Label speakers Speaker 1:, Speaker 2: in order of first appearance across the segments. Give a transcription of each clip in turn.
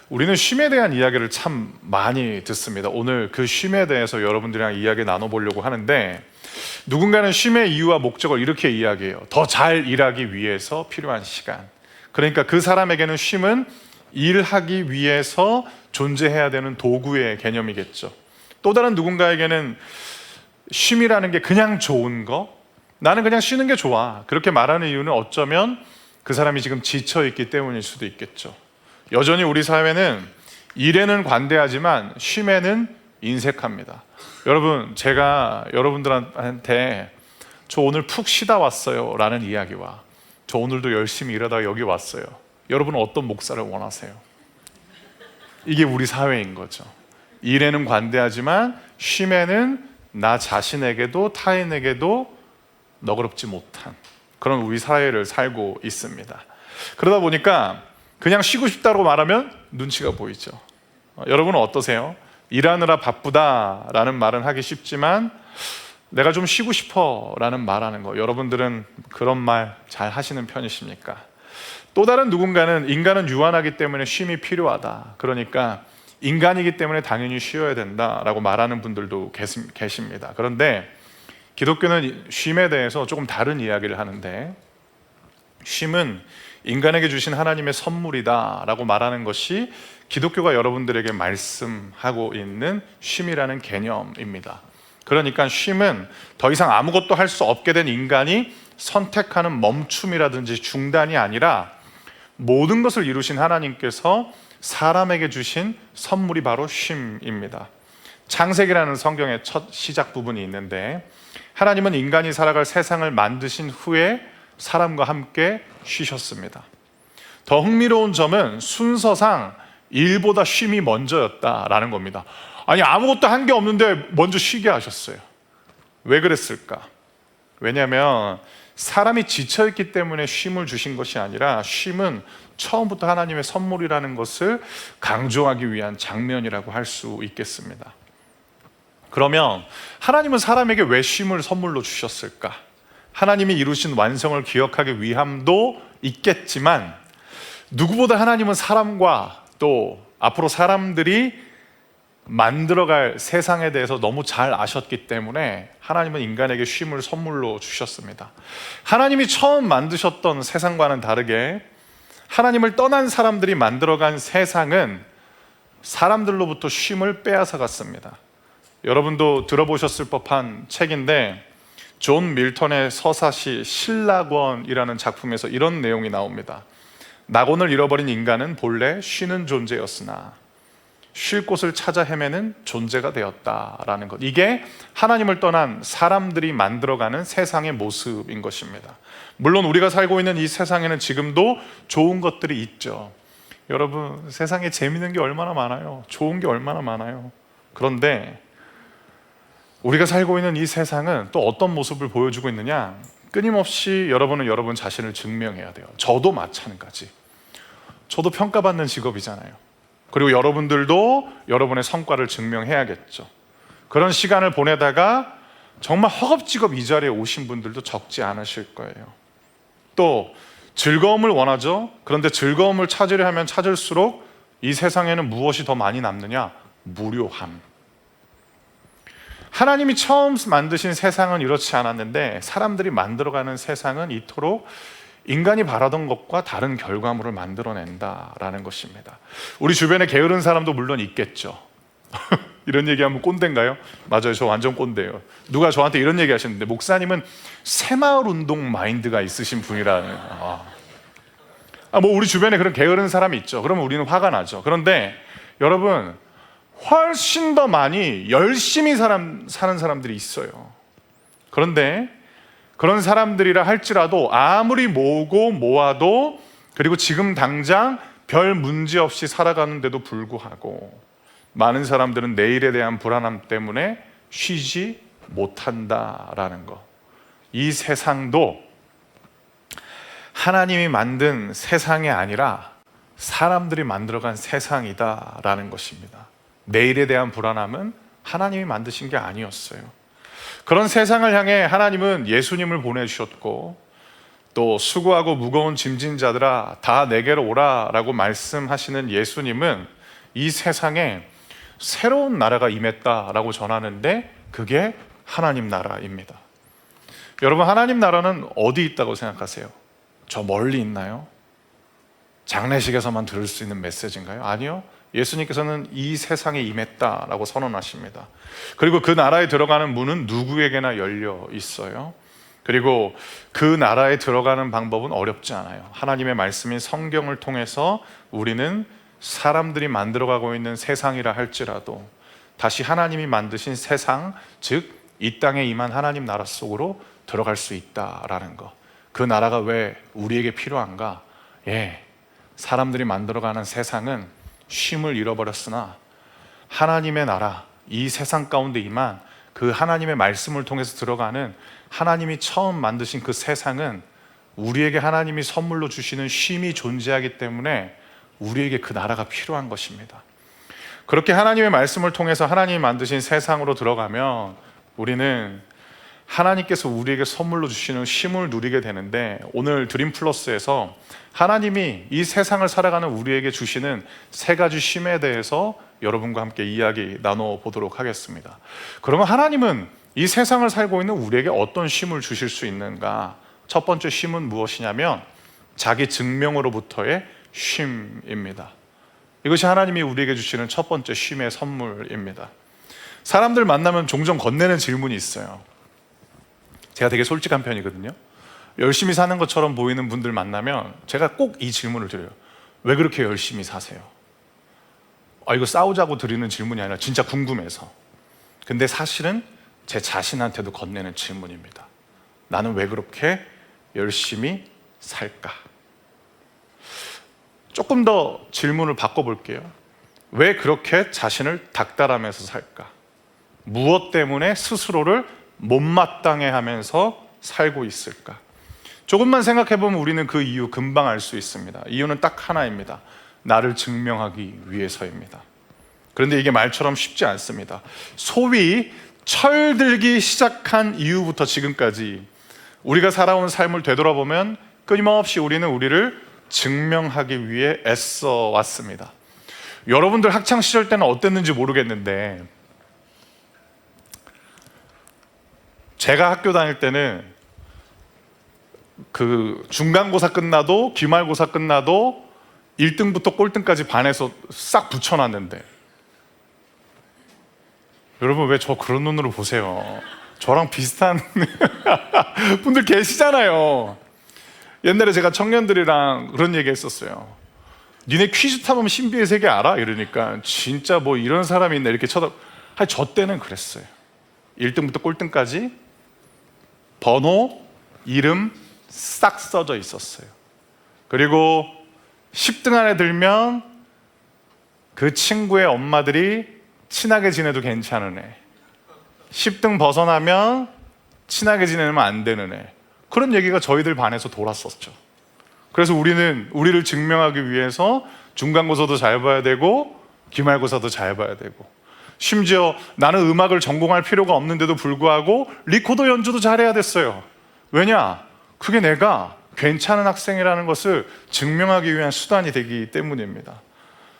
Speaker 1: 우리는 쉼에 대한 이야기를 참 많이 듣습니다. 오늘 그 쉼에 대해서 여러분들이랑 이야기 나눠보려고 하는데, 누군가는 쉼의 이유와 목적을 이렇게 이야기해요. 더 잘 일하기 위해서 필요한 시간. 그러니까 그 사람에게는 쉼은 일하기 위해서 존재해야 되는 도구의 개념이겠죠. 또 다른 누군가에게는 쉼이라는 게 그냥 좋은 거, 나는 그냥 쉬는 게 좋아, 그렇게 말하는 이유는 어쩌면 그 사람이 지금 지쳐있기 때문일 수도 있겠죠. 여전히 우리 사회는 일에는 관대하지만 쉼에는 인색합니다. 여러분, 제가 여러분들한테 저 오늘 푹 쉬다 왔어요 라는 이야기와 저 오늘도 열심히 일하다가 여기 왔어요, 여러분은 어떤 목사를 원하세요? 이게 우리 사회인 거죠. 일에는 관대하지만 쉼에는 나 자신에게도 타인에게도 너그럽지 못한 그런 우리 사회를 살고 있습니다. 그러다 보니까 그냥 쉬고 싶다고 말하면 눈치가 보이죠. 여러분은 어떠세요? 일하느라 바쁘다라는 말은 하기 쉽지만 내가 좀 쉬고 싶어 라는 말하는 거, 여러분들은 그런 말 잘 하시는 편이십니까? 또 다른 누군가는 인간은 유한하기 때문에 쉼이 필요하다, 그러니까 인간이기 때문에 당연히 쉬어야 된다라고 말하는 분들도 계십니다. 그런데 기독교는 쉼에 대해서 조금 다른 이야기를 하는데, 쉼은 인간에게 주신 하나님의 선물이다 라고 말하는 것이 기독교가 여러분들에게 말씀하고 있는 쉼이라는 개념입니다. 그러니까 쉼은 더 이상 아무것도 할 수 없게 된 인간이 선택하는 멈춤이라든지 중단이 아니라 모든 것을 이루신 하나님께서 사람에게 주신 선물이 바로 쉼입니다. 창세기라는 성경의 첫 시작 부분이 있는데, 하나님은 인간이 살아갈 세상을 만드신 후에 사람과 함께 쉬셨습니다. 더 흥미로운 점은 순서상 일보다 쉼이 먼저였다라는 겁니다. 아니, 아무것도 한 게 없는데 먼저 쉬게 하셨어요. 왜 그랬을까? 왜냐하면 사람이 지쳐있기 때문에 쉼을 주신 것이 아니라, 쉼은 처음부터 하나님의 선물이라는 것을 강조하기 위한 장면이라고 할 수 있겠습니다. 그러면 하나님은 사람에게 왜 쉼을 선물로 주셨을까? 하나님이 이루신 완성을 기억하기 위함도 있겠지만, 누구보다 하나님은 사람과 또 앞으로 사람들이 만들어갈 세상에 대해서 너무 잘 아셨기 때문에 하나님은 인간에게 쉼을 선물로 주셨습니다. 하나님이 처음 만드셨던 세상과는 다르게 하나님을 떠난 사람들이 만들어간 세상은 사람들로부터 쉼을 빼앗아 갔습니다. 여러분도 들어보셨을 법한 책인데, 존 밀턴의 서사시 신락원이라는 작품에서 이런 내용이 나옵니다. 낙원을 잃어버린 인간은 본래 쉬는 존재였으나 쉴 곳을 찾아 헤매는 존재가 되었다라는 것, 이게 하나님을 떠난 사람들이 만들어가는 세상의 모습인 것입니다. 물론 우리가 살고 있는 이 세상에는 지금도 좋은 것들이 있죠. 여러분, 세상에 재밌는 게 얼마나 많아요. 좋은 게 얼마나 많아요. 그런데 우리가 살고 있는 이 세상은 또 어떤 모습을 보여주고 있느냐, 끊임없이 여러분은 여러분 자신을 증명해야 돼요. 저도 마찬가지. 저도 평가받는 직업이잖아요. 그리고 여러분들도 여러분의 성과를 증명해야겠죠. 그런 시간을 보내다가 정말 허겁지겁 이 자리에 오신 분들도 적지 않으실 거예요. 또 즐거움을 원하죠. 그런데 즐거움을 찾으려 하면 찾을수록 이 세상에는 무엇이 더 많이 남느냐? 무료함. 하나님이 처음 만드신 세상은 이렇지 않았는데, 사람들이 만들어가는 세상은 이토록 인간이 바라던 것과 다른 결과물을 만들어낸다라는 것입니다. 우리 주변에 게으른 사람도 물론 있겠죠. 이런 얘기하면 꼰대인가요? 맞아요, 저 완전 꼰대예요. 누가 저한테 이런 얘기 하셨는데, 목사님은 새마을 운동 마인드가 있으신 분이라는. 뭐 우리 주변에 그런 게으른 사람이 있죠. 그러면 우리는 화가 나죠. 그런데 여러분, 훨씬 더 많이 열심히 사는 사람들이 있어요. 그런데 그런 사람들이라 할지라도 아무리 모으고 모아도, 그리고 지금 당장 별 문제 없이 살아가는데도 불구하고 많은 사람들은 내일에 대한 불안함 때문에 쉬지 못한다라는 것. 이 세상도 하나님이 만든 세상이 아니라 사람들이 만들어간 세상이다라는 것입니다. 내일에 대한 불안함은 하나님이 만드신 게 아니었어요. 그런 세상을 향해 하나님은 예수님을 보내주셨고, 또 수고하고 무거운 짐진 자들아 다 내게로 오라 라고 말씀하시는 예수님은 이 세상에 새로운 나라가 임했다라고 전하는데 그게 하나님 나라입니다. 여러분, 하나님 나라는 어디 있다고 생각하세요? 저 멀리 있나요? 장례식에서만 들을 수 있는 메시지인가요? 아니요. 예수님께서는 이 세상에 임했다라고 선언하십니다. 그리고 그 나라에 들어가는 문은 누구에게나 열려 있어요. 그리고 그 나라에 들어가는 방법은 어렵지 않아요. 하나님의 말씀인 성경을 통해서 우리는 사람들이 만들어가고 있는 세상이라 할지라도 다시 하나님이 만드신 세상, 즉 이 땅에 임한 하나님 나라 속으로 들어갈 수 있다라는 것. 그 나라가 왜 우리에게 필요한가? 사람들이 만들어가는 세상은 쉼을 잃어버렸으나 하나님의 나라, 이 세상 가운데 임한 그 하나님의 말씀을 통해서 들어가는 하나님이 처음 만드신 그 세상은 우리에게 하나님이 선물로 주시는 쉼이 존재하기 때문에 우리에게 그 나라가 필요한 것입니다. 그렇게 하나님의 말씀을 통해서 하나님이 만드신 세상으로 들어가면 우리는 하나님께서 우리에게 선물로 주시는 쉼을 누리게 되는데, 오늘 드림 플러스에서 하나님이 이 세상을 살아가는 우리에게 주시는 세 가지 쉼에 대해서 여러분과 함께 이야기 나눠보도록 하겠습니다. 그러면 하나님은 이 세상을 살고 있는 우리에게 어떤 쉼을 주실 수 있는가? 첫 번째 쉼은 무엇이냐면 자기 증명으로부터의 쉼입니다. 이것이 하나님이 우리에게 주시는 첫 번째 쉼의 선물입니다. 사람들 만나면 종종 건네는 질문이 있어요. 제가 되게 솔직한 편이거든요. 열심히 사는 것처럼 보이는 분들 만나면 제가 꼭 이 질문을 드려요. 왜 그렇게 열심히 사세요? 이거 싸우자고 드리는 질문이 아니라 진짜 궁금해서. 근데 사실은 제 자신한테도 건네는 질문입니다. 나는 왜 그렇게 열심히 살까? 조금 더 질문을 바꿔볼게요. 왜 그렇게 자신을 닥달하면서 살까? 무엇 때문에 스스로를 못마땅해 하면서 살고 있을까? 조금만 생각해보면 우리는 그 이유 금방 알 수 있습니다. 이유는 딱 하나입니다. 나를 증명하기 위해서입니다. 그런데 이게 말처럼 쉽지 않습니다. 소위 철들기 시작한 이후부터 지금까지 우리가 살아온 삶을 되돌아보면 끊임없이 우리는 우리를 증명하기 위해 애써 왔습니다. 여러분들 학창시절 때는 어땠는지 모르겠는데 제가 학교 다닐 때는 그 중간고사 끝나도 기말고사 끝나도 1등부터 꼴등까지 반에서 싹 붙여놨는데, 여러분 왜 저 그런 눈으로 보세요? 저랑 비슷한 분들 계시잖아요. 옛날에 제가 청년들이랑 그런 얘기 했었어요. 니네 퀴즈 타보면 신비의 세계 알아? 이러니까 진짜 뭐 이런 사람이 있나 이렇게 저 때는 그랬어요. 1등부터 꼴등까지 번호, 이름 싹 써져 있었어요. 그리고 10등 안에 들면 그 친구의 엄마들이 친하게 지내도 괜찮은 애, 10등 벗어나면 친하게 지내면 안 되는 애, 그런 얘기가 저희들 반에서 돌았었죠. 그래서 우리는 우리를 증명하기 위해서 중간고사도 잘 봐야 되고 기말고사도 잘 봐야 되고, 심지어 나는 음악을 전공할 필요가 없는데도 불구하고 리코더 연주도 잘해야 됐어요. 왜냐? 그게 내가 괜찮은 학생이라는 것을 증명하기 위한 수단이 되기 때문입니다.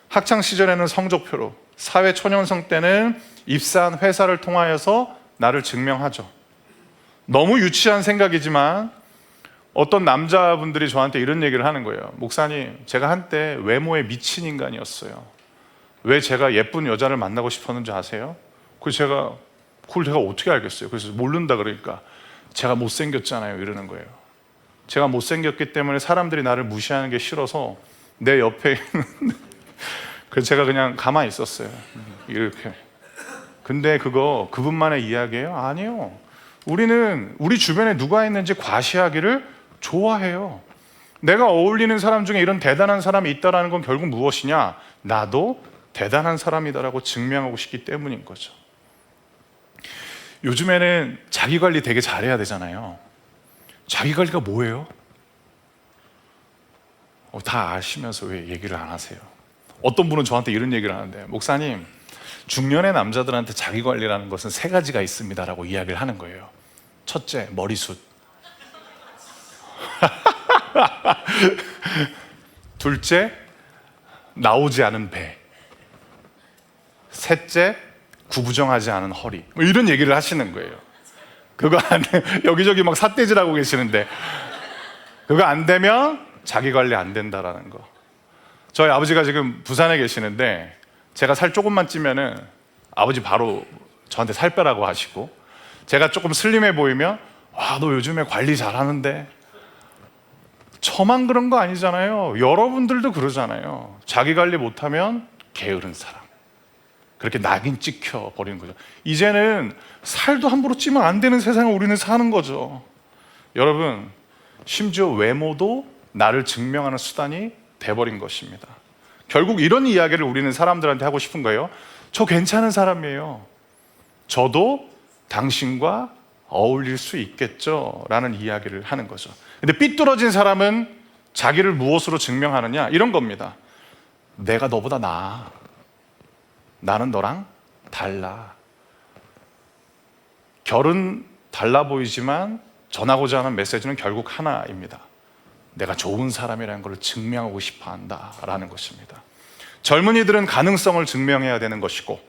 Speaker 1: 학창시절에는 성적표로, 사회초년생 때는 입사한 회사를 통하여서 나를 증명하죠. 너무 유치한 생각이지만 어떤 남자분들이 저한테 이런 얘기를 하는 거예요. 목사님, 제가 한때 외모에 미친 인간이었어요. 왜 제가 예쁜 여자를 만나고 싶었는지 아세요? 그걸 제가 어떻게 알겠어요? 그래서 모른다 그러니까 제가 못생겼잖아요 이러는 거예요. 제가 못생겼기 때문에 사람들이 나를 무시하는 게 싫어서 내 옆에 그래서 제가 그냥 가만히 있었어요. 이렇게. 근데 그분만의 이야기예요? 아니요. 우리는 우리 주변에 누가 있는지 과시하기를 좋아해요. 내가 어울리는 사람 중에 이런 대단한 사람이 있다는 건 결국 무엇이냐? 나도 대단한 사람이다라고 증명하고 싶기 때문인 거죠. 요즘에는 자기관리 되게 잘해야 되잖아요. 자기관리가 뭐예요? 다 아시면서 왜 얘기를 안 하세요? 어떤 분은 저한테 이런 얘기를 하는데, 목사님, 중년의 남자들한테 자기관리라는 것은 세 가지가 있습니다라고 이야기를 하는 거예요. 첫째, 머리숱. 둘째, 나오지 않은 배. 셋째, 구부정하지 않은 허리. 뭐 이런 얘기를 하시는 거예요. 그거 안 돼. 여기저기 막 삿대질하고 계시는데 그거 안 되면 자기 관리 안 된다라는 거. 저희 아버지가 지금 부산에 계시는데 제가 살 조금만 찌면은 아버지 바로 저한테 살 빼라고 하시고, 제가 조금 슬림해 보이면 와, 너 요즘에 관리 잘하는데. 저만 그런 거 아니잖아요. 여러분들도 그러잖아요. 자기 관리 못하면 게으른 사람, 그렇게 낙인 찍혀 버리는 거죠. 이제는 살도 함부로 찌면 안 되는 세상을 우리는 사는 거죠. 여러분, 심지어 외모도 나를 증명하는 수단이 돼버린 것입니다. 결국 이런 이야기를 우리는 사람들한테 하고 싶은 거예요. 저 괜찮은 사람이에요. 저도 당신과 어울릴 수 있겠죠? 라는 이야기를 하는 거죠. 근데 삐뚤어진 사람은 자기를 무엇으로 증명하느냐? 이런 겁니다. 내가 너보다 나아. 나는 너랑 달라. 결은 달라 보이지만 전하고자 하는 메시지는 결국 하나입니다. 내가 좋은 사람이라는 걸 증명하고 싶어 한다라는 것입니다. 젊은이들은 가능성을 증명해야 되는 것이고,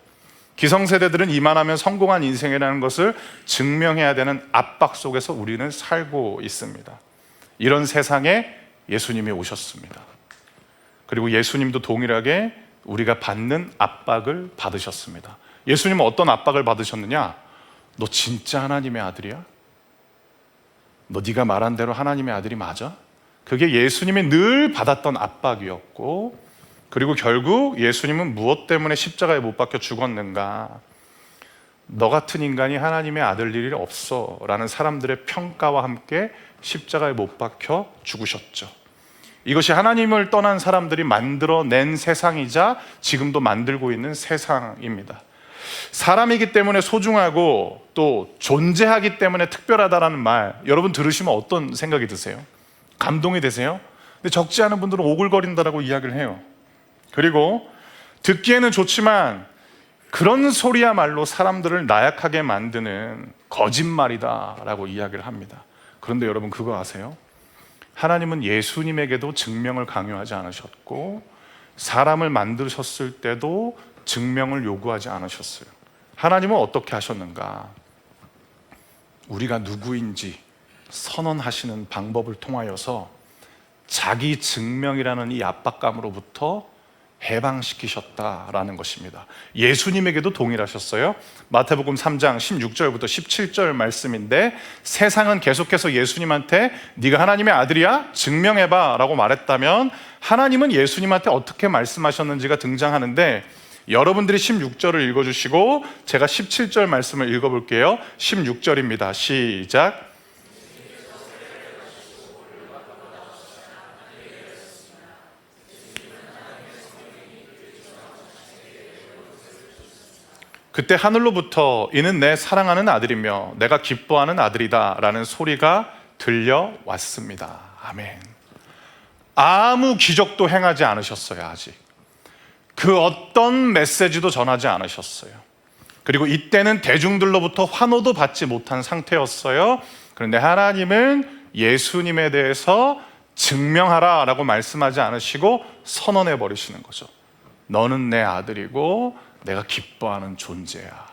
Speaker 1: 기성세대들은 이만하면 성공한 인생이라는 것을 증명해야 되는 압박 속에서 우리는 살고 있습니다. 이런 세상에 예수님이 오셨습니다. 그리고 예수님도 동일하게 우리가 받는 압박을 받으셨습니다. 예수님은 어떤 압박을 받으셨느냐? 너 진짜 하나님의 아들이야? 너 네가 말한 대로 하나님의 아들이 맞아? 그게 예수님이 늘 받았던 압박이었고, 그리고 결국 예수님은 무엇 때문에 십자가에 못 박혀 죽었는가? 너 같은 인간이 하나님의 아들 일이 없어 라는 사람들의 평가와 함께 십자가에 못 박혀 죽으셨죠. 이것이 하나님을 떠난 사람들이 만들어낸 세상이자 지금도 만들고 있는 세상입니다. 사람이기 때문에 소중하고 또 존재하기 때문에 특별하다라는 말, 여러분 들으시면 어떤 생각이 드세요? 감동이 되세요? 근데 적지 않은 분들은 오글거린다라고 이야기를 해요. 그리고 듣기에는 좋지만 그런 소리야말로 사람들을 나약하게 만드는 거짓말이다라고 이야기를 합니다. 그런데 여러분 그거 아세요? 하나님은 예수님에게도 증명을 강요하지 않으셨고, 사람을 만드셨을 때도 증명을 요구하지 않으셨어요. 하나님은 어떻게 하셨는가? 우리가 누구인지 선언하시는 방법을 통하여서 자기 증명이라는 이 압박감으로부터 해방시키셨다라는 것입니다. 예수님에게도 동일하셨어요. 마태복음 3장 16절부터 17절 말씀인데, 세상은 계속해서 예수님한테 네가 하나님의 아들이야? 증명해봐 라고 말했다면, 하나님은 예수님한테 어떻게 말씀하셨는지가 등장하는데, 여러분들이 16절을 읽어주시고 제가 17절 말씀을 읽어볼게요. 16절입니다. 시작. 그때 하늘로부터 이는 내 사랑하는 아들이며 내가 기뻐하는 아들이다 라는 소리가 들려왔습니다. 아멘. 아무 기적도 행하지 않으셨어요. 아직 그 어떤 메시지도 전하지 않으셨어요. 그리고 이때는 대중들로부터 환호도 받지 못한 상태였어요. 그런데 하나님은 예수님에 대해서 증명하라 라고 말씀하지 않으시고 선언해 버리시는 거죠. 너는 내 아들이고 내가 기뻐하는 존재야.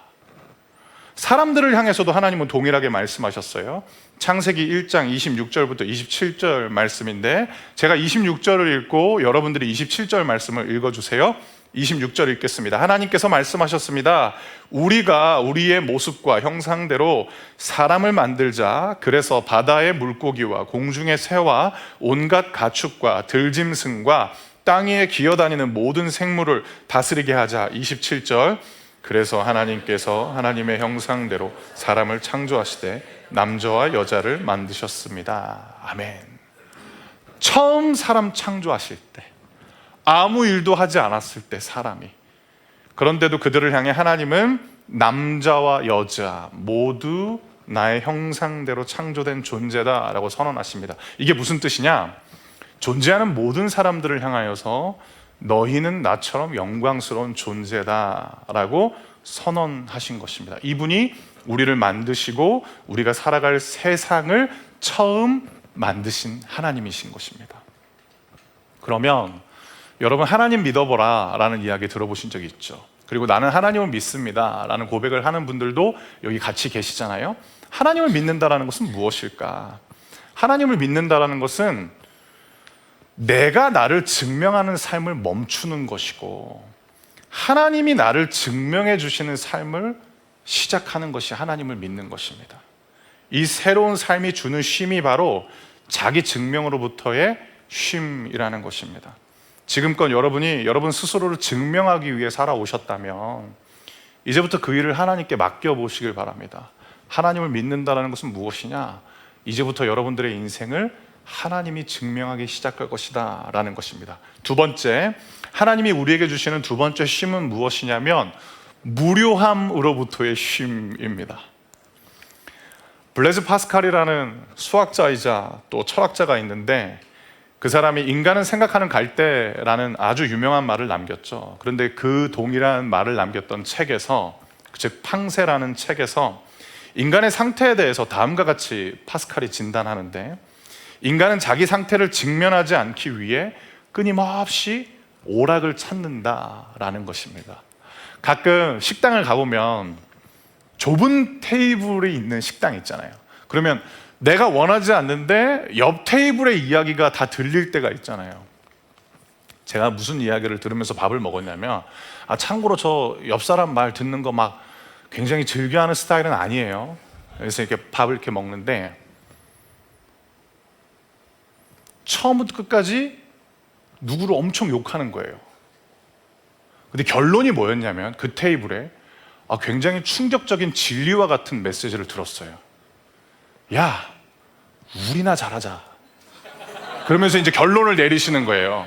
Speaker 1: 사람들을 향해서도 하나님은 동일하게 말씀하셨어요. 창세기 1장 26절부터 27절 말씀인데, 제가 26절을 읽고 여러분들이 27절 말씀을 읽어주세요. 26절 읽겠습니다. 하나님께서 말씀하셨습니다. 우리가 우리의 모습과 형상대로 사람을 만들자. 그래서 바다의 물고기와 공중의 새와 온갖 가축과 들짐승과 땅 위에 기어다니는 모든 생물을 다스리게 하자. 27절. 그래서 하나님께서 하나님의 형상대로 사람을 창조하시되 남자와 여자를 만드셨습니다. 아멘. 처음 사람 창조하실 때, 아무 일도 하지 않았을 때 사람이, 그런데도 그들을 향해 하나님은 남자와 여자 모두 나의 형상대로 창조된 존재다라고 선언하십니다. 이게 무슨 뜻이냐? 존재하는 모든 사람들을 향하여서 너희는 나처럼 영광스러운 존재다라고 선언하신 것입니다. 이분이 우리를 만드시고 우리가 살아갈 세상을 처음 만드신 하나님이신 것입니다. 그러면 여러분 하나님 믿어보라 라는 이야기 들어보신 적이 있죠. 그리고 나는 하나님을 믿습니다 라는 고백을 하는 분들도 여기 같이 계시잖아요. 하나님을 믿는다라는 것은 무엇일까? 하나님을 믿는다라는 것은 내가 나를 증명하는 삶을 멈추는 것이고, 하나님이 나를 증명해 주시는 삶을 시작하는 것이 하나님을 믿는 것입니다. 이 새로운 삶이 주는 쉼이 바로 자기 증명으로부터의 쉼이라는 것입니다. 지금껏 여러분이 여러분 스스로를 증명하기 위해 살아오셨다면 이제부터 그 일을 하나님께 맡겨보시길 바랍니다. 하나님을 믿는다는 것은 무엇이냐? 이제부터 여러분들의 인생을 하나님이 증명하기 시작할 것이다 라는 것입니다. 두 번째, 하나님이 우리에게 주시는 두 번째 쉼은 무엇이냐면 무료함으로부터의 쉼입니다. 블레즈 파스칼이라는 수학자이자 또 철학자가 있는데, 그 사람이 인간은 생각하는 갈대라는 아주 유명한 말을 남겼죠. 그런데 그 동일한 말을 남겼던 책에서, 즉 팡세라는 책에서 인간의 상태에 대해서 다음과 같이 파스칼이 진단하는데, 인간은 자기 상태를 직면하지 않기 위해 끊임없이 오락을 찾는다라는 것입니다. 가끔 식당을 가보면 좁은 테이블이 있는 식당 있잖아요. 그러면 내가 원하지 않는데 옆 테이블의 이야기가 다 들릴 때가 있잖아요. 제가 무슨 이야기를 들으면서 밥을 먹었냐면, 참고로 저 옆 사람 말 듣는 거 막 굉장히 즐겨하는 스타일은 아니에요. 그래서 이렇게 밥을 이렇게 먹는데 처음부터 끝까지 누구를 엄청 욕하는 거예요. 근데 결론이 뭐였냐면 그 테이블에 굉장히 충격적인 진리와 같은 메시지를 들었어요. 야, 우리나 잘하자. 그러면서 이제 결론을 내리시는 거예요.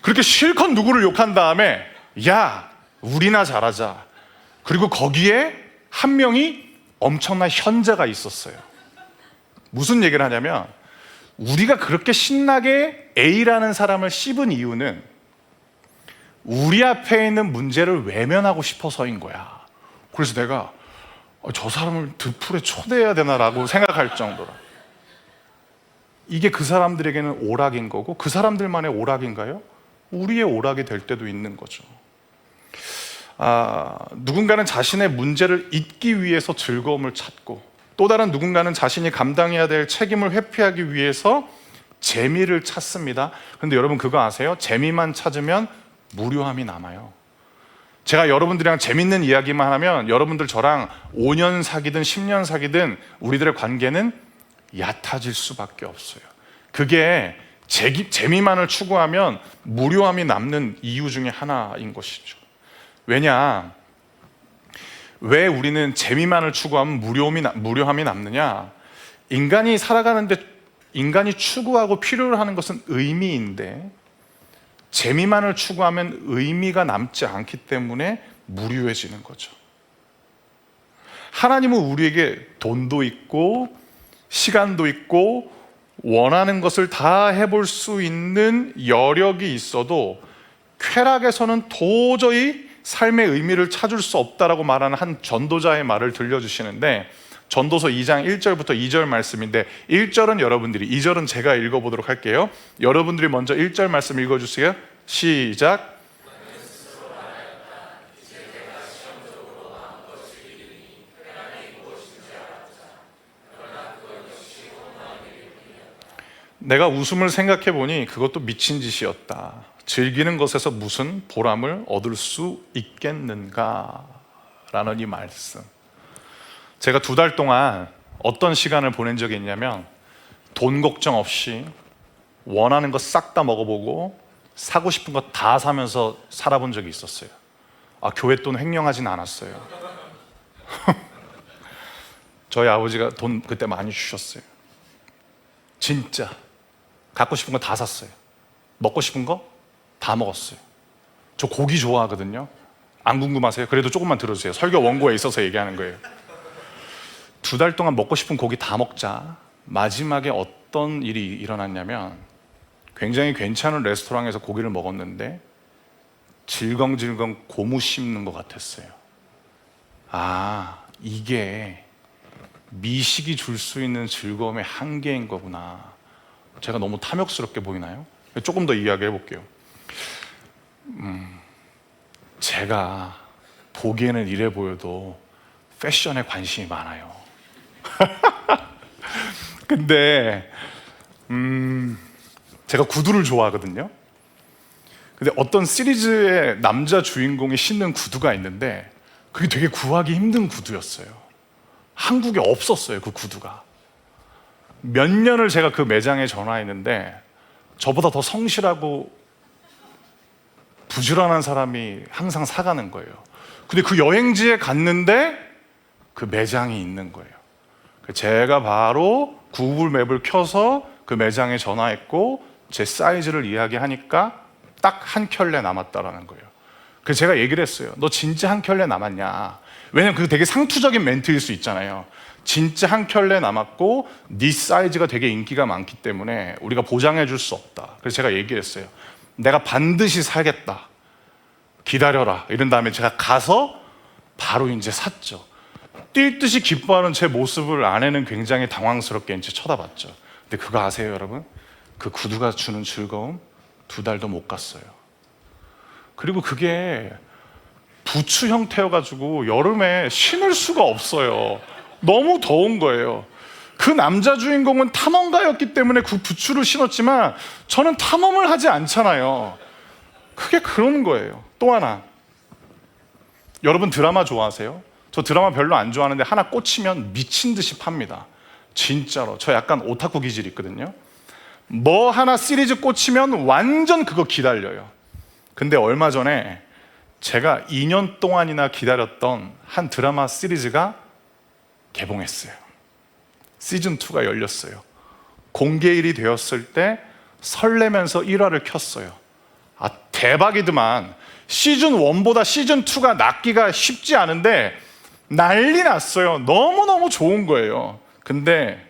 Speaker 1: 그렇게 실컷 누구를 욕한 다음에 야, 우리나 잘하자. 그리고 거기에 한 명이 엄청난 현자가 있었어요. 무슨 얘기를 하냐면, 우리가 그렇게 신나게 A라는 사람을 씹은 이유는 우리 앞에 있는 문제를 외면하고 싶어서인 거야. 그래서 내가 저 사람을 드풀에 초대해야 되나라고 생각할 정도로. 이게 그 사람들에게는 오락인 거고, 그 사람들만의 오락인가요? 우리의 오락이 될 때도 있는 거죠. 누군가는 자신의 문제를 잊기 위해서 즐거움을 찾고, 또 다른 누군가는 자신이 감당해야 될 책임을 회피하기 위해서 재미를 찾습니다. 그런데 여러분 그거 아세요? 재미만 찾으면 무료함이 남아요. 제가 여러분들이랑 재밌는 이야기만 하면 여러분들 저랑 5년 사귀든 10년 사귀든 우리들의 관계는 얕아질 수밖에 없어요. 그게 재미만을 추구하면 무료함이 남는 이유 중에 하나인 것이죠. 왜냐? 왜 우리는 재미만을 추구하면 무료함이 남느냐? 인간이 살아가는데 인간이 추구하고 필요로 하는 것은 의미인데, 재미만을 추구하면 의미가 남지 않기 때문에 무료해지는 거죠. 하나님은 우리에게 돈도 있고 시간도 있고 원하는 것을 다 해볼 수 있는 여력이 있어도 쾌락에서는 도저히 삶의 의미를 찾을 수 없다라고 말하는 한 전도자의 말을 들려주시는데, 전도서 2장 1절부터 2절 말씀인데 1절은 여러분들이, 2절은 제가 읽어보도록 할게요. 여러분들이 먼저 1절 말씀 읽어주세요. 시작. 내가 웃음을 생각해 보니 그것도 미친 짓이었다. 즐기는 것에서 무슨 보람을 얻을 수 있겠는가? 라는 이 말씀. 제가 2달 동안 어떤 시간을 보낸 적이 있냐면, 돈 걱정 없이 원하는 거 싹 다 먹어보고 사고 싶은 거 다 사면서 살아본 적이 있었어요. 교회 돈 횡령하진 않았어요. 저희 아버지가 돈 그때 많이 주셨어요. 진짜 갖고 싶은 거 다 샀어요. 먹고 싶은 거 다 먹었어요. 저 고기 좋아하거든요. 안 궁금하세요? 그래도 조금만 들어주세요. 설교 원고에 있어서 얘기하는 거예요. 2달 동안 먹고 싶은 고기 다 먹자 마지막에 어떤 일이 일어났냐면, 굉장히 괜찮은 레스토랑에서 고기를 먹었는데 질겅질겅 고무 씹는 것 같았어요. 이게 미식이 줄 수 있는 즐거움의 한계인 거구나. 제가 너무 탐욕스럽게 보이나요? 조금 더 이야기해 볼게요. 제가 보기에는 이래 보여도 패션에 관심이 많아요. 근데 제가 구두를 좋아하거든요. 근데 어떤 시리즈의 남자 주인공이 신는 구두가 있는데 그게 되게 구하기 힘든 구두였어요. 한국에 없었어요, 그 구두가. 몇 년을 제가 그 매장에 전화했는데 저보다 더 성실하고 부지런한 사람이 항상 사가는 거예요. 근데 그 여행지에 갔는데 그 매장이 있는 거예요. 제가 바로 구글 맵을 켜서 그 매장에 전화했고 제 사이즈를 이야기하니까 딱 한 켤레 남았다라는 거예요. 그래서 제가 얘기를 했어요. 너 진짜 한 켤레 남았냐? 왜냐면 그게 되게 상투적인 멘트일 수 있잖아요. 진짜 한 켤레 남았고 네 사이즈가 되게 인기가 많기 때문에 우리가 보장해 줄 수 없다. 그래서 제가 얘기했어요. 내가 반드시 사겠다. 기다려라. 이런 다음에 제가 가서 바로 이제 샀죠. 뛸 듯이 기뻐하는 제 모습을 아내는 굉장히 당황스럽게 이제 쳐다봤죠. 근데 그거 아세요, 여러분? 그 구두가 주는 즐거움 2달도 못 갔어요. 그리고 그게 부츠 형태여가지고 여름에 신을 수가 없어요. 너무 더운 거예요. 그 남자 주인공은 탐험가였기 때문에 그 부츠를 신었지만 저는 탐험을 하지 않잖아요. 그게 그런 거예요. 또 하나, 여러분 드라마 좋아하세요? 저 드라마 별로 안 좋아하는데 하나 꽂히면 미친 듯이 팝니다. 진짜로. 저 약간 오타쿠 기질이 있거든요. 뭐 하나 시리즈 꽂히면 완전 그거 기다려요. 근데 얼마 전에 제가 2년 동안이나 기다렸던 한 드라마 시리즈가 개봉했어요. 시즌2가 열렸어요. 공개일이 되었을 때 설레면서 1화를 켰어요. 아, 대박이더만. 시즌1보다 시즌2가 낫기가 쉽지 않은데 난리 났어요. 너무너무 좋은 거예요. 근데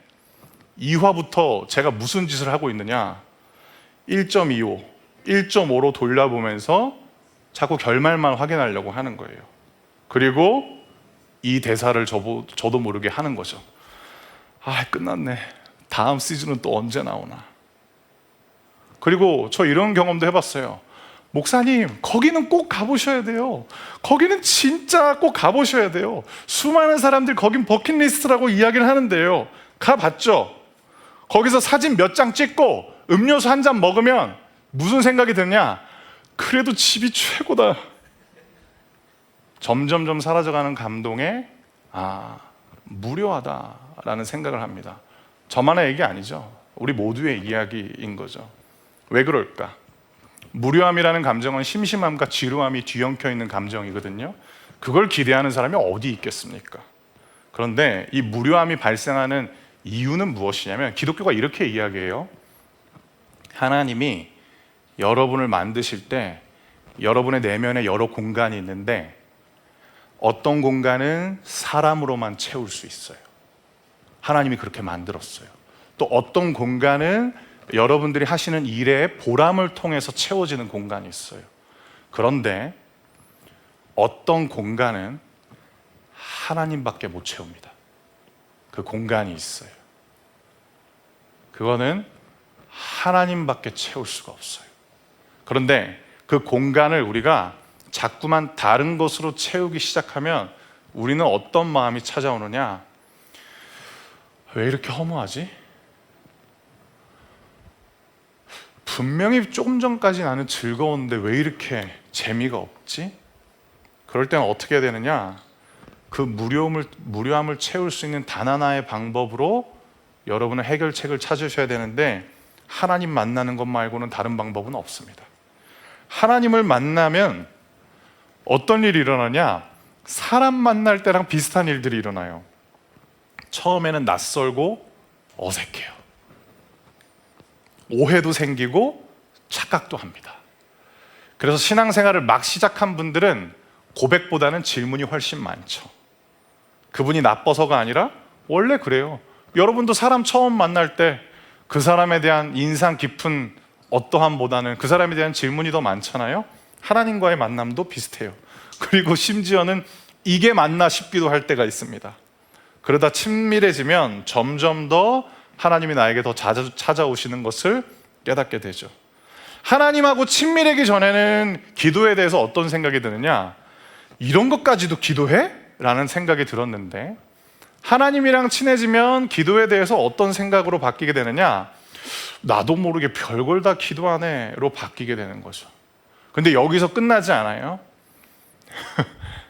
Speaker 1: 2화부터 제가 무슨 짓을 하고 있느냐, 1.25, 1.5로 돌려보면서 자꾸 결말만 확인하려고 하는 거예요. 그리고 이 대사를 저도 모르게 하는 거죠. 아, 끝났네. 다음 시즌은 또 언제 나오나. 그리고 저 이런 경험도 해봤어요. 목사님, 거기는 꼭 가보셔야 돼요. 거기는 진짜 꼭 가보셔야 돼요. 수많은 사람들이 거긴 버킷리스트라고 이야기를 하는데요. 가봤죠? 거기서 사진 몇 장 찍고 음료수 한 잔 먹으면 무슨 생각이 드냐? 그래도 집이 최고다. 점점점 사라져가는 감동에 무료하다라는 생각을 합니다. 저만의 얘기 아니죠. 우리 모두의 이야기인 거죠. 왜 그럴까? 무료함이라는 감정은 심심함과 지루함이 뒤엉켜 있는 감정이거든요. 그걸 기대하는 사람이 어디 있겠습니까? 그런데 이 무료함이 발생하는 이유는 무엇이냐면 기독교가 이렇게 이야기해요. 하나님이 여러분을 만드실 때 여러분의 내면에 여러 공간이 있는데 어떤 공간은 사람으로만 채울 수 있어요. 하나님이 그렇게 만들었어요. 또 어떤 공간은 여러분들이 하시는 일의 보람을 통해서 채워지는 공간이 있어요. 그런데 어떤 공간은 하나님밖에 못 채웁니다. 그 공간이 있어요. 그거는 하나님밖에 채울 수가 없어요. 그런데 그 공간을 우리가 자꾸만 다른 것으로 채우기 시작하면 우리는 어떤 마음이 찾아오느냐? 왜 이렇게 허무하지? 분명히 조금 전까지 나는 즐거웠는데 왜 이렇게 재미가 없지? 그럴 때는 어떻게 해야 되느냐? 그 무료함을 채울 수 있는 단 하나의 방법으로 여러분은 해결책을 찾으셔야 되는데 하나님 만나는 것 말고는 다른 방법은 없습니다. 하나님을 만나면 어떤 일이 일어나냐? 사람 만날 때랑 비슷한 일들이 일어나요. 처음에는 낯설고 어색해요. 오해도 생기고 착각도 합니다. 그래서 신앙생활을 막 시작한 분들은 고백보다는 질문이 훨씬 많죠. 그분이 나빠서가 아니라 원래 그래요. 여러분도 사람 처음 만날 때 그 사람에 대한 인상 깊은 어떠함보다는 그 사람에 대한 질문이 더 많잖아요. 하나님과의 만남도 비슷해요. 그리고 심지어는 이게 맞나 싶기도 할 때가 있습니다. 그러다 친밀해지면 점점 더 하나님이 나에게 더 자주 찾아오시는 것을 깨닫게 되죠. 하나님하고 친밀하기 전에는 기도에 대해서 어떤 생각이 드느냐? 이런 것까지도 기도해? 라는 생각이 들었는데, 하나님이랑 친해지면 기도에 대해서 어떤 생각으로 바뀌게 되느냐? 나도 모르게 별걸 다 기도하네로 바뀌게 되는 거죠. 근데 여기서 끝나지 않아요.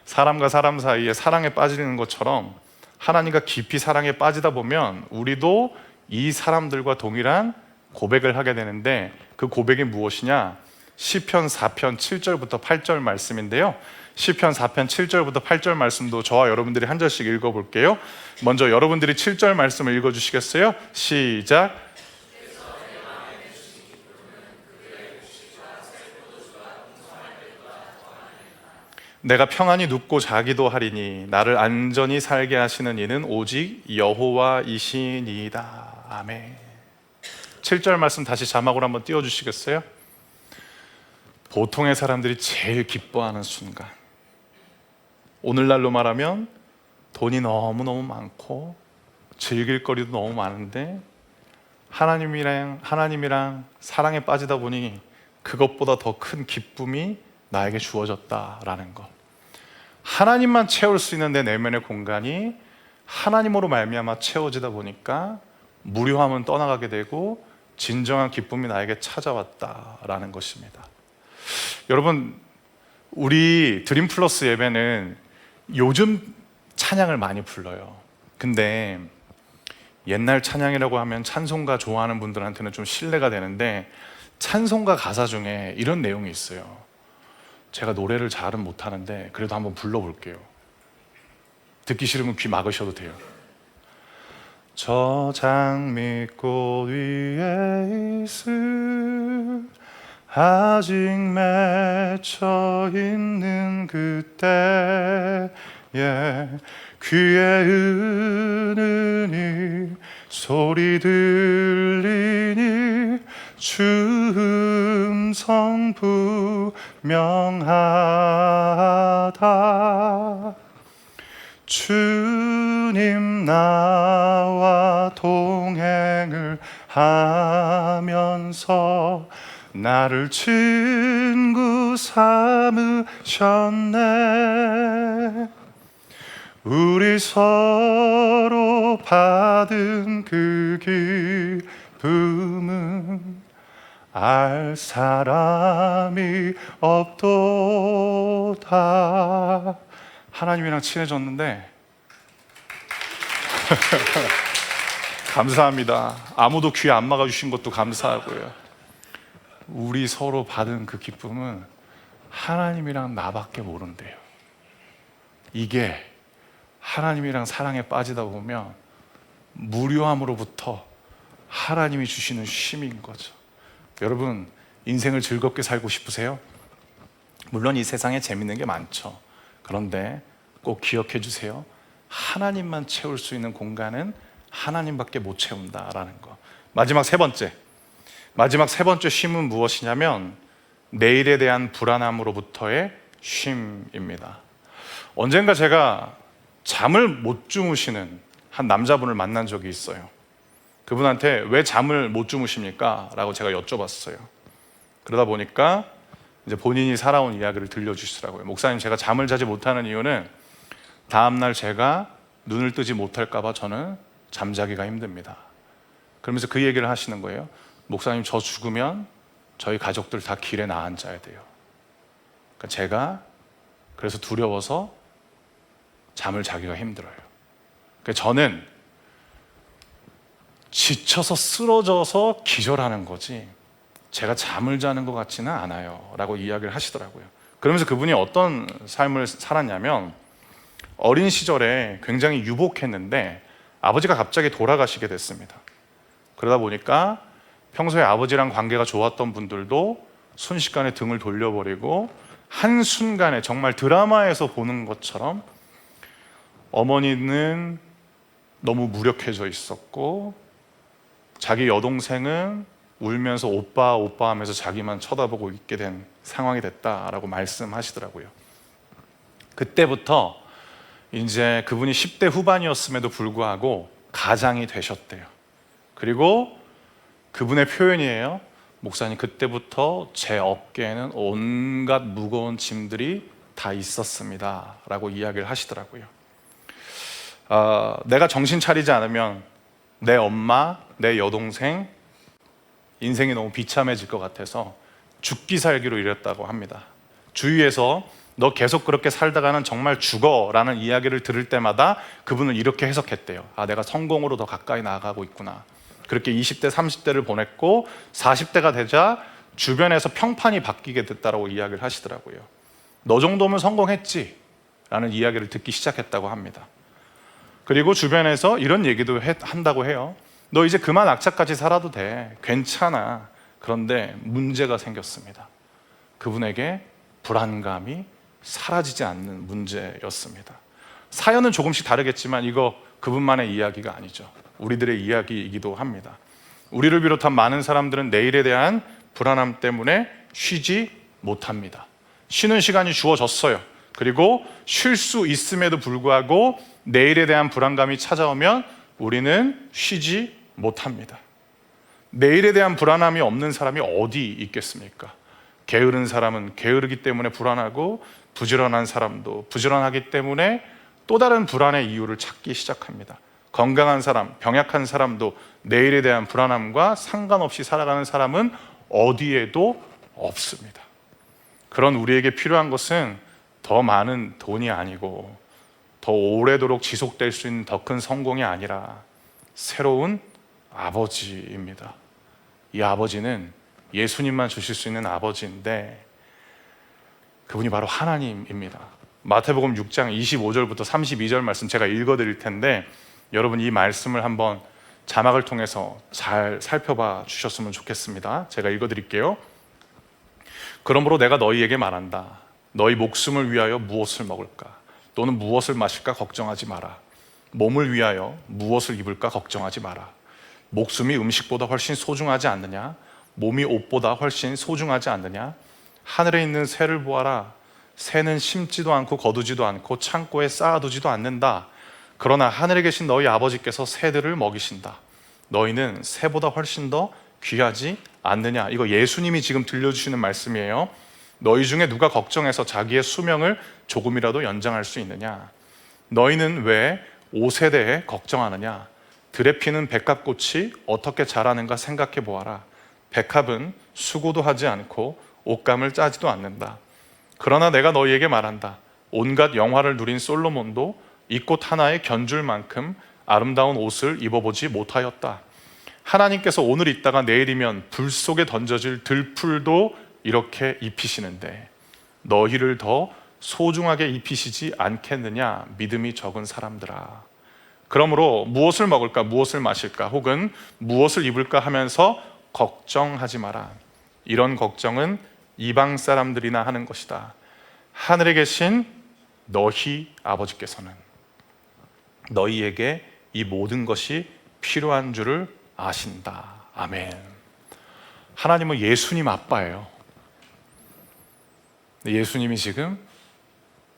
Speaker 1: 사람과 사람 사이에 사랑에 빠지는 것처럼 하나님과 깊이 사랑에 빠지다 보면 우리도 이 사람들과 동일한 고백을 하게 되는데, 그 고백이 무엇이냐? 시편 4편 7절부터 8절 말씀인데요, 시편 4편 7절부터 8절 말씀도 저와 여러분들이 한 절씩 읽어볼게요. 먼저 여러분들이 7절 말씀을 읽어주시겠어요? 시작. 내가 평안히 눕고 자기도 하리니 나를 안전히 살게 하시는 이는 오직 여호와이시니이다. 아멘. 7절 말씀 다시 자막으로 한번 띄워주시겠어요? 보통의 사람들이 제일 기뻐하는 순간, 오늘날로 말하면 돈이 너무너무 많고 즐길 거리도 너무 많은데 하나님이랑 사랑에 빠지다 보니 그것보다 더 큰 기쁨이 나에게 주어졌다라는 것. 하나님만 채울 수 있는 내 내면의 공간이 하나님으로 말미암아 채워지다 보니까 무료함은 떠나가게 되고 진정한 기쁨이 나에게 찾아왔다라는 것입니다. 여러분, 우리 드림 플러스 예배는 요즘 찬양을 많이 불러요. 근데 옛날 찬양이라고 하면 찬송가 좋아하는 분들한테는 좀 신뢰가 되는데, 찬송가 가사 중에 이런 내용이 있어요. 제가 노래를 잘은 못하는데 그래도 한번 불러볼게요. 듣기 싫으면 귀 막으셔도 돼요. 저 장미꽃 위에 있을 아직 맺혀 있는 그때에 귀에 은은히 소리 들리니 주 음성 분명하다. 주님 나와 동행을 하면서 나를 친구 삼으셨네. 우리 서로 받은 그 기쁨은 알 사람이 없도다. 하나님이랑 친해졌는데 감사합니다. 아무도 귀에 안 막아주신 것도 감사하고요. 우리 서로 받은 그 기쁨은 하나님이랑 나밖에 모른대요. 이게 하나님이랑 사랑에 빠지다 보면 무료함으로부터 하나님이 주시는 쉼인 거죠. 여러분, 인생을 즐겁게 살고 싶으세요? 물론 이 세상에 재밌는 게 많죠. 그런데 꼭 기억해 주세요. 하나님만 채울 수 있는 공간은 하나님밖에 못 채운다라는 거. 마지막 세 번째 쉼은 무엇이냐면 내일에 대한 불안함으로부터의 쉼입니다. 언젠가 제가 잠을 못 주무시는 한 남자분을 만난 적이 있어요. 그분한테 왜 잠을 못 주무십니까? 라고 제가 여쭤봤어요. 그러다 보니까 이제 본인이 살아온 이야기를 들려주시더라고요. 목사님, 제가 잠을 자지 못하는 이유는 다음날 제가 눈을 뜨지 못할까 봐 저는 잠자기가 힘듭니다. 그러면서 그 얘기를 하시는 거예요. 목사님, 저 죽으면 저희 가족들 다 길에 나앉아야 돼요. 그러니까 제가 그래서 두려워서 잠을 자기가 힘들어요. 그러니까 저는 지쳐서 쓰러져서 기절하는 거지 제가 잠을 자는 것 같지는 않아요 라고 이야기를 하시더라고요. 그러면서 그분이 어떤 삶을 살았냐면, 어린 시절에 굉장히 유복했는데 아버지가 갑자기 돌아가시게 됐습니다. 그러다 보니까 평소에 아버지랑 관계가 좋았던 분들도 순식간에 등을 돌려버리고, 한순간에 정말 드라마에서 보는 것처럼 어머니는 너무 무력해져 있었고, 자기 여동생은 울면서 오빠 오빠 하면서 자기만 쳐다보고 있게 된 상황이 됐다라고 말씀하시더라고요. 그때부터 이제 그분이 10대 후반이었음에도 불구하고 가장이 되셨대요. 그리고 그분의 표현이에요. 목사님, 그때부터 제 어깨에는 온갖 무거운 짐들이 다 있었습니다 라고 이야기를 하시더라고요. 내가 정신 차리지 않으면 내 엄마, 내 여동생 인생이 너무 비참해질 것 같아서 죽기 살기로 이랬다고 합니다. 주위에서 너 계속 그렇게 살다가는 정말 죽어 라는 이야기를 들을 때마다 그분은 이렇게 해석했대요. 내가 성공으로 더 가까이 나아가고 있구나. 그렇게 20대, 30대를 보냈고 40대가 되자 주변에서 평판이 바뀌게 됐다고 이야기를 하시더라고요. 너 정도면 성공했지 라는 이야기를 듣기 시작했다고 합니다. 그리고 주변에서 이런 얘기도 한다고 해요. 너 이제 그만 악착같이 살아도 돼. 괜찮아. 그런데 문제가 생겼습니다. 그분에게 불안감이 사라지지 않는 문제였습니다. 사연은 조금씩 다르겠지만 이거 그분만의 이야기가 아니죠. 우리들의 이야기이기도 합니다. 우리를 비롯한 많은 사람들은 내일에 대한 불안함 때문에 쉬지 못합니다. 쉬는 시간이 주어졌어요. 그리고 쉴 수 있음에도 불구하고 내일에 대한 불안감이 찾아오면 우리는 쉬지 못합니다. 내일에 대한 불안함이 없는 사람이 어디 있겠습니까? 게으른 사람은 게으르기 때문에 불안하고 부지런한 사람도 부지런하기 때문에 또 다른 불안의 이유를 찾기 시작합니다. 건강한 사람, 병약한 사람도 내일에 대한 불안함과 상관없이 살아가는 사람은 어디에도 없습니다. 그런 우리에게 필요한 것은 더 많은 돈이 아니고 더 오래도록 지속될 수 있는 더 큰 성공이 아니라 새로운 아버지입니다. 이 아버지는 예수님만 주실 수 있는 아버지인데 그분이 바로 하나님입니다. 마태복음 6장 25절부터 32절 말씀 제가 읽어드릴 텐데 여러분 이 말씀을 한번 자막을 통해서 잘 살펴봐 주셨으면 좋겠습니다. 제가 읽어드릴게요. 그러므로 내가 너희에게 말한다. 너희 목숨을 위하여 무엇을 먹을까? 또는 무엇을 마실까 걱정하지 마라. 몸을 위하여 무엇을 입을까 걱정하지 마라. 목숨이 음식보다 훨씬 소중하지 않느냐? 몸이 옷보다 훨씬 소중하지 않느냐? 하늘에 있는 새를 보아라. 새는 심지도 않고 거두지도 않고 창고에 쌓아두지도 않는다. 그러나 하늘에 계신 너희 아버지께서 새들을 먹이신다. 너희는 새보다 훨씬 더 귀하지 않느냐? 이거 예수님이 지금 들려주시는 말씀이에요. 너희 중에 누가 걱정해서 자기의 수명을 조금이라도 연장할 수 있느냐? 너희는 왜 옷에 대해 걱정하느냐? 들에 피는 백합꽃이 어떻게 자라는가 생각해 보아라. 백합은 수고도 하지 않고 옷감을 짜지도 않는다. 그러나 내가 너희에게 말한다. 온갖 영화를 누린 솔로몬도 이 꽃 하나에 견줄 만큼 아름다운 옷을 입어보지 못하였다. 하나님께서 오늘 있다가 내일이면 불 속에 던져질 들풀도 이렇게 입히시는데 너희를 더 소중하게 입히시지 않겠느냐? 믿음이 적은 사람들아. 그러므로 무엇을 먹을까, 무엇을 마실까, 혹은 무엇을 입을까 하면서 걱정하지 마라. 이런 걱정은 이방 사람들이나 하는 것이다. 하늘에 계신 너희 아버지께서는 너희에게 이 모든 것이 필요한 줄을 아신다. 아멘. 하나님은 예수님 아빠예요. 예수님이 지금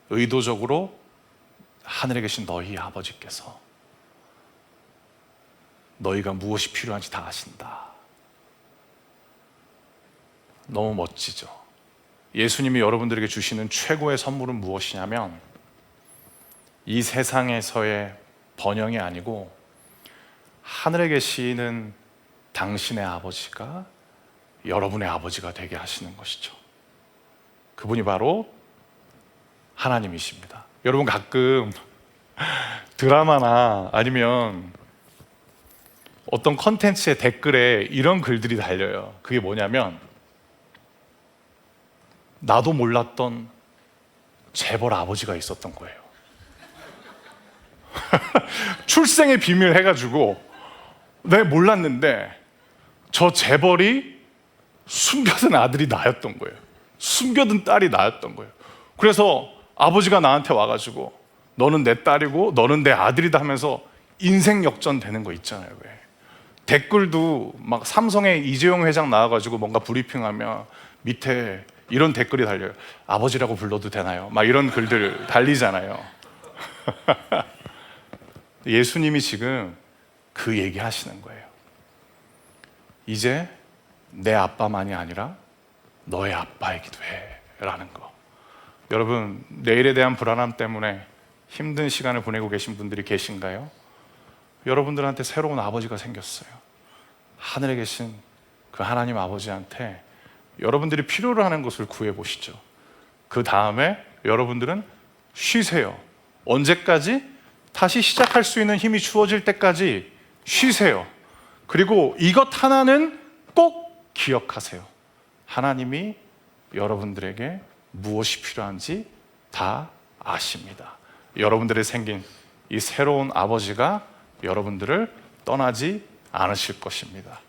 Speaker 1: 의도적으로 하늘에 계신 너희 아버지께서 너희가 무엇이 필요한지 다 아신다. 너무 멋지죠. 예수님이 여러분들에게 주시는 최고의 선물은 무엇이냐면 이 세상에서의 번영이 아니고 하늘에 계시는 당신의 아버지가 여러분의 아버지가 되게 하시는 것이죠. 그분이 바로 하나님이십니다. 여러분 가끔 드라마나 아니면 어떤 컨텐츠의 댓글에 이런 글들이 달려요. 그게 뭐냐면 나도 몰랐던 재벌 아버지가 있었던 거예요. 출생의 비밀 해가지고 내가 몰랐는데 저 재벌이 숨겨둔 아들이 나였던 거예요. 숨겨둔 딸이 나였던 거예요. 그래서 아버지가 나한테 와가지고 너는 내 딸이고 너는 내 아들이다 하면서 인생 역전되는 거 있잖아요. 왜? 댓글도 막 삼성의 이재용 회장 나와가지고 뭔가 브리핑하면 밑에 이런 댓글이 달려요. 아버지라고 불러도 되나요? 막 이런 글들 달리잖아요. 예수님이 지금 그 얘기 하시는 거예요. 이제 내 아빠만이 아니라 너의 아빠이기도 해 라는 거. 여러분, 내일에 대한 불안함 때문에 힘든 시간을 보내고 계신 분들이 계신가요? 여러분들한테 새로운 아버지가 생겼어요. 하늘에 계신 그 하나님 아버지한테 여러분들이 필요로 하는 것을 구해보시죠. 그 다음에 여러분들은 쉬세요. 언제까지? 다시 시작할 수 있는 힘이 주어질 때까지 쉬세요. 그리고 이것 하나는 꼭 기억하세요. 하나님이 여러분들에게 무엇이 필요한지 다 아십니다. 여러분들이 생긴 이 새로운 아버지가 여러분들을 떠나지 않으실 것입니다.